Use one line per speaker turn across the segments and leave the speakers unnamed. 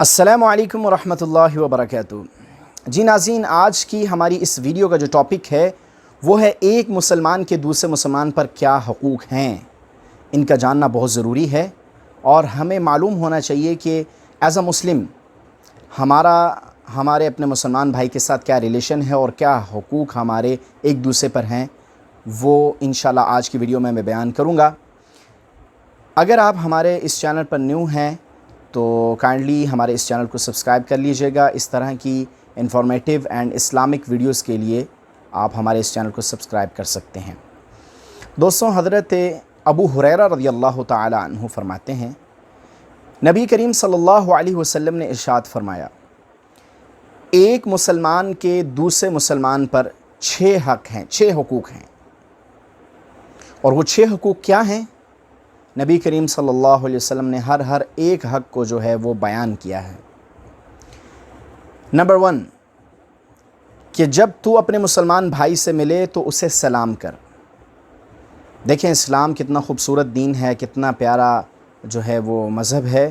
السلام علیکم ورحمۃ اللہ وبرکاتہ۔ جی ناظرین، آج کی ہماری اس ویڈیو کا جو ٹاپک ہے وہ ہے ایک مسلمان کے دوسرے مسلمان پر کیا حقوق ہیں۔ ان کا جاننا بہت ضروری ہے اور ہمیں معلوم ہونا چاہیے کہ ایز اے مسلم ہمارے اپنے مسلمان بھائی کے ساتھ کیا ریلیشن ہے اور کیا حقوق ہمارے ایک دوسرے پر ہیں، وہ انشاءاللہ آج کی ویڈیو میں بیان کروں گا۔ اگر آپ ہمارے اس چینل پر نیو ہیں تو کائنڈلی ہمارے اس چینل کو سبسکرائب کر لیجئے گا۔ اس طرح کی انفارمیٹیو اینڈ اسلامک ویڈیوز کے لیے آپ ہمارے اس چینل کو سبسکرائب کر سکتے ہیں۔ دوستوں، حضرت ابو ہریرہ رضی اللہ تعالی عنہ فرماتے ہیں، نبی کریم صلی اللہ علیہ وسلم نے ارشاد فرمایا، ایک مسلمان کے دوسرے مسلمان پر 6 حق ہیں، 6 حقوق ہیں۔ اور وہ 6 حقوق کیا ہیں؟ نبی کریم صلی اللہ علیہ وسلم نے ہر ایک حق کو جو ہے وہ بیان کیا ہے۔ نمبر 1، کہ جب تو اپنے مسلمان بھائی سے ملے تو اسے سلام کر۔ دیکھیں اسلام کتنا خوبصورت دین ہے، کتنا پیارا جو ہے وہ مذہب ہے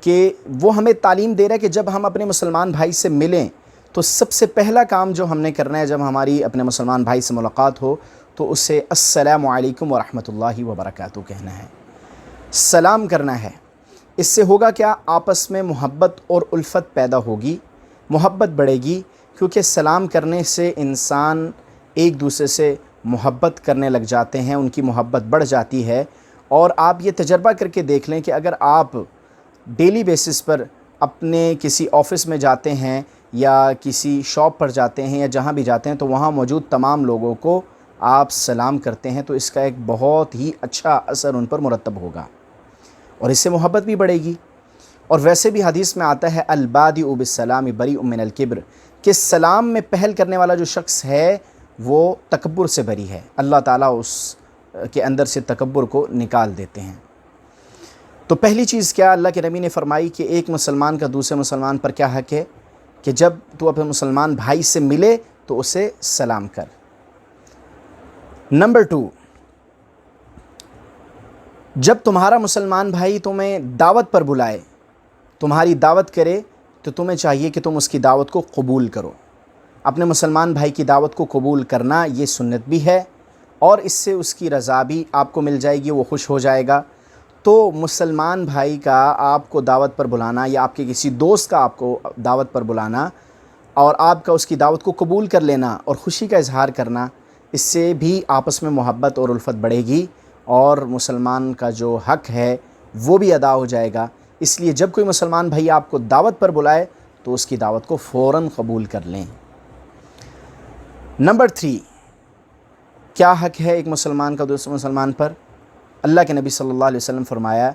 کہ وہ ہمیں تعلیم دے رہا ہے کہ جب ہم اپنے مسلمان بھائی سے ملیں تو سب سے پہلا کام جو ہم نے کرنا ہے، جب ہماری اپنے مسلمان بھائی سے ملاقات ہو تو اسے السلام علیکم ورحمۃ اللہ وبرکاتہ کہنا ہے، سلام کرنا ہے۔ اس سے ہوگا کیا؟ آپس میں محبت اور الفت پیدا ہوگی، محبت بڑھے گی، کیونکہ سلام کرنے سے انسان ایک دوسرے سے محبت کرنے لگ جاتے ہیں، ان کی محبت بڑھ جاتی ہے۔ اور آپ یہ تجربہ کر کے دیکھ لیں کہ اگر آپ ڈیلی بیسس پر اپنے کسی آفس میں جاتے ہیں یا کسی شاپ پر جاتے ہیں یا جہاں بھی جاتے ہیں تو وہاں موجود تمام لوگوں کو آپ سلام کرتے ہیں، تو اس کا ایک بہت ہی اچھا اثر ان پر مرتب ہوگا اور اس سے محبت بھی بڑھے گی۔ اور ویسے بھی حدیث میں آتا ہے البادئ بالسلام بریء من الکبر، کہ سلام میں پہل کرنے والا جو شخص ہے وہ تکبر سے بری ہے، اللہ تعالیٰ اس کے اندر سے تکبر کو نکال دیتے ہیں۔ تو پہلی چیز کیا اللہ کے نبی نے فرمائی کہ ایک مسلمان کا دوسرے مسلمان پر کیا حق ہے، کہ جب تو اپنے مسلمان بھائی سے ملے تو اسے سلام کر۔ نمبر 2، جب تمہارا مسلمان بھائی تمہیں دعوت پر بلائے، تمہاری دعوت کرے، تو تمہیں چاہیے کہ تم اس کی دعوت کو قبول کرو۔ اپنے مسلمان بھائی کی دعوت کو قبول کرنا یہ سنت بھی ہے اور اس سے اس کی رضا بھی آپ کو مل جائے گی، وہ خوش ہو جائے گا۔ تو مسلمان بھائی کا آپ کو دعوت پر بلانا یا آپ کے کسی دوست کا آپ کو دعوت پر بلانا اور آپ کا اس کی دعوت کو قبول کر لینا اور خوشی کا اظہار کرنا، اس سے بھی آپس میں محبت اور الفت بڑھے گی اور مسلمان کا جو حق ہے وہ بھی ادا ہو جائے گا۔ اس لیے جب کوئی مسلمان بھائی آپ کو دعوت پر بلائے تو اس کی دعوت کو فوراً قبول کر لیں۔ نمبر 3، کیا حق ہے ایک مسلمان کا دوسرے مسلمان پر؟ اللہ کے نبی صلی اللہ علیہ وسلم فرمایا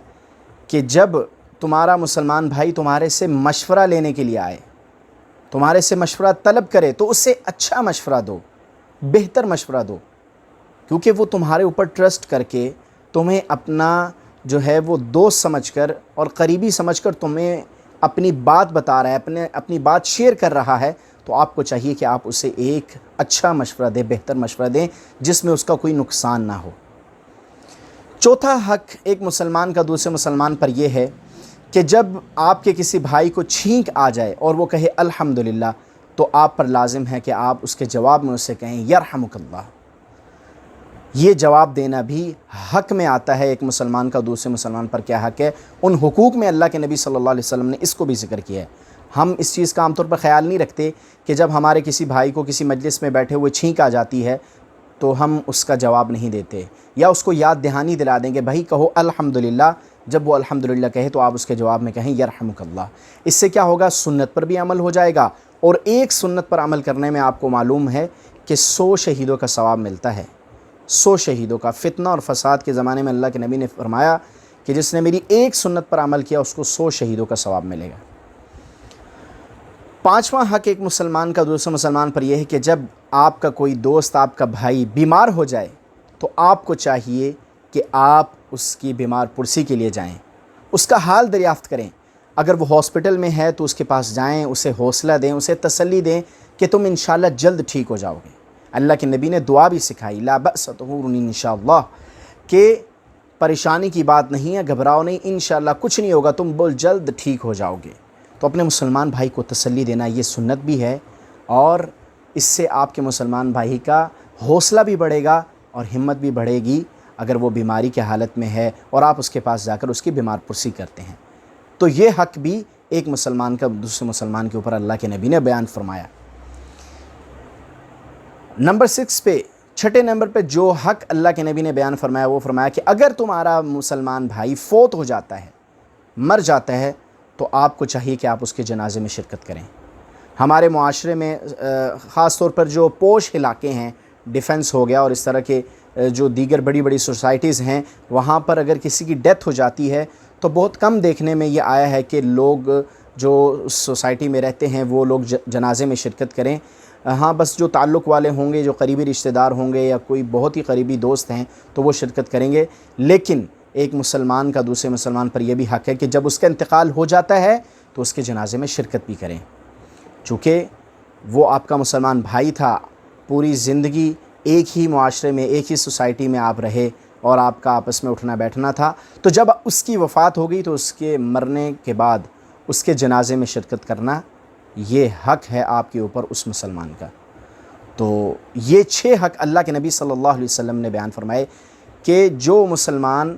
کہ جب تمہارا مسلمان بھائی تمہارے سے مشورہ لینے کے لیے آئے، تمہارے سے مشورہ طلب کرے، تو اس سے اچھا مشورہ دو، بہتر مشورہ دو، کیونکہ وہ تمہارے اوپر ٹرسٹ کر کے تمہیں اپنا جو ہے وہ دوست سمجھ کر اور قریبی سمجھ کر تمہیں اپنی بات بتا رہا ہے، اپنی بات شیئر کر رہا ہے، تو آپ کو چاہیے کہ آپ اسے ایک اچھا مشورہ دیں، بہتر مشورہ دیں جس میں اس کا کوئی نقصان نہ ہو۔ چوتھا حق ایک مسلمان کا دوسرے مسلمان پر یہ ہے کہ جب آپ کے کسی بھائی کو چھینک آ جائے اور وہ کہے الحمدللہ، تو آپ پر لازم ہے کہ آپ اس کے جواب میں اسے کہیں یرحمک اللہ۔ یہ جواب دینا بھی حق میں آتا ہے۔ ایک مسلمان کا دوسرے مسلمان پر کیا حق ہے، ان حقوق میں اللہ کے نبی صلی اللہ علیہ وسلم نے اس کو بھی ذکر کیا ہے۔ ہم اس چیز کا عام طور پر خیال نہیں رکھتے کہ جب ہمارے کسی بھائی کو کسی مجلس میں بیٹھے ہوئے چھینک آ جاتی ہے تو ہم اس کا جواب نہیں دیتے یا اس کو یاد دہانی دلا دیں گے بھائی کہو الحمدللہ۔ جب وہ الحمدللہ کہے تو آپ اس کے جواب میں کہیں یرحمک اللہ۔ اس سے کیا ہوگا؟ سنت پر بھی عمل ہو جائے گا، اور ایک سنت پر عمل کرنے میں آپ کو معلوم ہے کہ 100 شہیدوں کا ثواب ملتا ہے، 100 شہیدوں کا۔ فتنہ اور فساد کے زمانے میں اللہ کے نبی نے فرمایا کہ جس نے میری ایک سنت پر عمل کیا اس کو 100 شہیدوں کا ثواب ملے گا۔ 5واں حق ایک مسلمان کا دوسرے مسلمان پر یہ ہے کہ جب آپ کا کوئی دوست، آپ کا بھائی بیمار ہو جائے تو آپ کو چاہیے کہ آپ اس کی بیمار پرسی کے لیے جائیں، اس کا حال دریافت کریں۔ اگر وہ ہاسپٹل میں ہے تو اس کے پاس جائیں، اسے حوصلہ دیں، اسے تسلی دیں کہ تم انشاءاللہ جلد ٹھیک ہو جاؤ گے۔ اللہ کے نبی نے دعا بھی سکھائی، لا بأس طہور انشاءاللہ، کہ پریشانی کی بات نہیں ہے، گھبراؤ نہیں، انشاءاللہ کچھ نہیں ہوگا، تم جلد ٹھیک ہو جاؤ گے۔ تو اپنے مسلمان بھائی کو تسلی دینا یہ سنت بھی ہے، اور اس سے آپ کے مسلمان بھائی کا حوصلہ بھی بڑھے گا اور ہمت بھی بڑھے گی اگر وہ بیماری کی حالت میں ہے اور آپ اس کے پاس جا کر اس کی بیمار پرسی کرتے ہیں۔ تو یہ حق بھی ایک مسلمان کا دوسرے مسلمان کے اوپر اللہ کے نبی نے بیان فرمایا۔ نمبر 6 پہ، چھٹے نمبر پہ جو حق اللہ کے نبی نے بیان فرمایا وہ فرمایا کہ اگر تمہارا مسلمان بھائی فوت ہو جاتا ہے، مر جاتا ہے، تو آپ کو چاہیے کہ آپ اس کے جنازے میں شرکت کریں۔ ہمارے معاشرے میں خاص طور پر جو پوش علاقے ہیں، ڈیفنس ہو گیا اور اس طرح کے جو دیگر بڑی بڑی سوسائٹیز ہیں، وہاں پر اگر کسی کی ڈیتھ ہو جاتی ہے تو بہت کم دیکھنے میں یہ آیا ہے کہ لوگ جو اس سوسائٹی میں رہتے ہیں وہ لوگ جنازے میں شرکت کریں۔ ہاں، بس جو تعلق والے ہوں گے، جو قریبی رشتہ دار ہوں گے یا کوئی بہت ہی قریبی دوست ہیں تو وہ شرکت کریں گے، لیکن ایک مسلمان کا دوسرے مسلمان پر یہ بھی حق ہے کہ جب اس کا انتقال ہو جاتا ہے تو اس کے جنازے میں شرکت بھی کریں، چونکہ وہ آپ کا مسلمان بھائی تھا، پوری زندگی ایک ہی معاشرے میں، ایک ہی سوسائٹی میں آپ رہے اور آپ کا آپس میں اٹھنا بیٹھنا تھا، تو جب اس کی وفات ہو گئی تو اس کے مرنے کے بعد اس کے جنازے میں شرکت کرنا یہ حق ہے آپ کے اوپر اس مسلمان کا۔ تو یہ 6 حق اللہ کے نبی صلی اللہ علیہ وسلم نے بیان فرمائے کہ جو مسلمان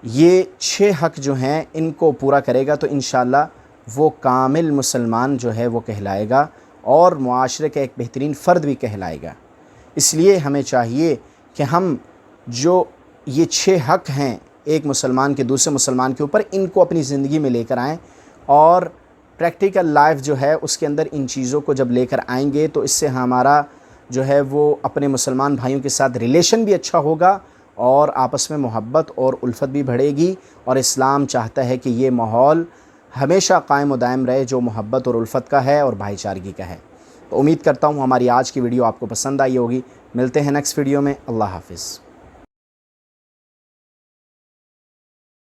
یہ 6 حق جو ہیں ان کو پورا کرے گا تو انشاءاللہ وہ کامل مسلمان جو ہے وہ کہلائے گا اور معاشرے کا ایک بہترین فرد بھی کہلائے گا۔ اس لیے ہمیں چاہیے کہ ہم جو یہ 6 حق ہیں ایک مسلمان کے دوسرے مسلمان کے اوپر، ان کو اپنی زندگی میں لے کر آئیں، اور پریکٹیکل لائف جو ہے اس کے اندر ان چیزوں کو جب لے کر آئیں گے تو اس سے ہمارا جو ہے وہ اپنے مسلمان بھائیوں کے ساتھ ریلیشن بھی اچھا ہوگا اور آپس میں محبت اور الفت بھی بڑھے گی، اور اسلام چاہتا ہے کہ یہ ماحول ہمیشہ قائم و دائم رہے جو محبت اور الفت کا ہے اور بھائی چارگی کا ہے۔ تو امید کرتا ہوں ہماری آج کی ویڈیو آپ کو پسند آئی ہوگی۔ ملتے ہیں نیکسٹ ویڈیو میں۔ اللہ حافظ۔